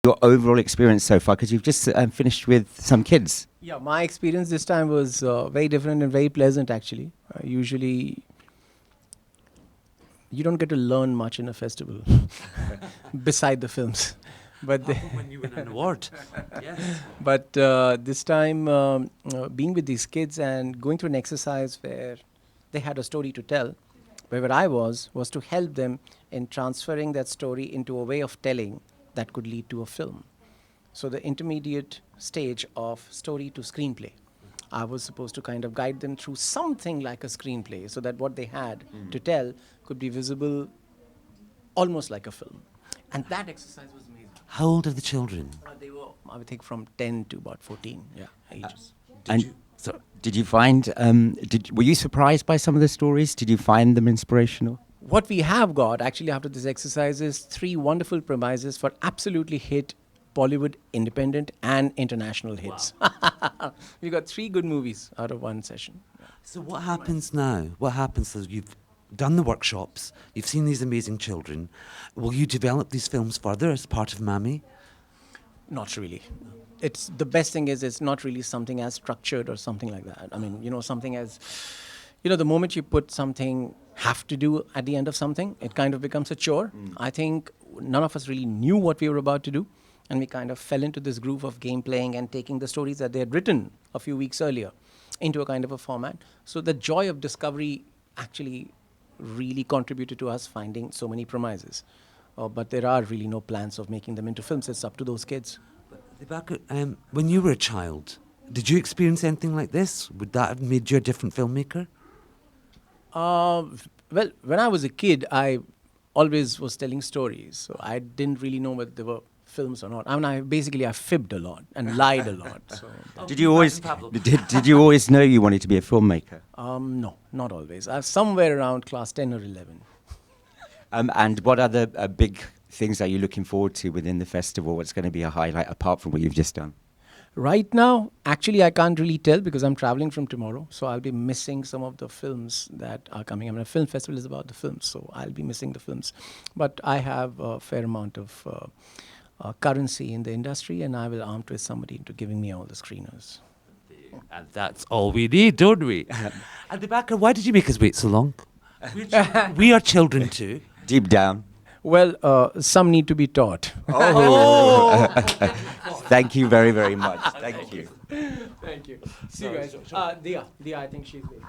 Your overall experience so far, because you've just finished with some kids. Yeah, my experience this time was very different and very pleasant, actually. Usually, you don't get to learn much in a festival beside the films. But when you win an award. Yes. But this time, being with these kids and going through an exercise where they had a story to tell, where I was to help them in transferring that story into a way of telling that could lead to a film. So the intermediate stage of story to screenplay. I was supposed to kind of guide them through something like a screenplay so that what they had to tell could be visible almost like a film. And that exercise was amazing. How old are the children? They were, I would think, from 10 to about 14 ages. Did you find, were you surprised by some of the stories? Did you find them inspirational? What we have got, actually, after this exercise is 3 wonderful premises for absolutely hit Bollywood independent and international hits. Wow. We got 3 good movies out of one session. So what happens now? What happens is you've done the workshops, you've seen these amazing children. Will you develop these films further as part of MAMI? Not really. It's the best thing is it's not really something as structured or something like that. I mean, something as, the moment you put something have to do at the end of something, it kind of becomes a chore. I think none of us really knew what we were about to do. And we kind of fell into this groove of game playing and taking the stories that they had written a few weeks earlier into a kind of a format. So the joy of discovery actually really contributed to us finding so many premises. But there are really no plans of making them into films. It's up to those kids. Dibaker, when you were a child, did you experience anything like this? Would that have made you a different filmmaker? Well, when I was a kid, I always was telling stories. So I didn't really know whether they were films or not. I mean, I fibbed a lot and lied a lot. So Did you always know you wanted to be a filmmaker? no, not always. I was somewhere around class 10 or 11. And what other big things are you looking forward to within the festival? What's going to be a highlight apart from what you've just done? Right now, actually, I can't really tell because I'm traveling from tomorrow. So I'll be missing some of the films that are coming. I mean, a film festival is about the films, so I'll be missing the films. But I have a fair amount of currency in the industry, and I will arm twist somebody into giving me all the screeners. And that's all we need, don't we? And Dibaker, why did you make us wait so long? We are children too. Deep down. Well, some need to be taught. Oh. Thank you very, very much. Thank you. Thank you. See you guys. Dia, I think she's waiting.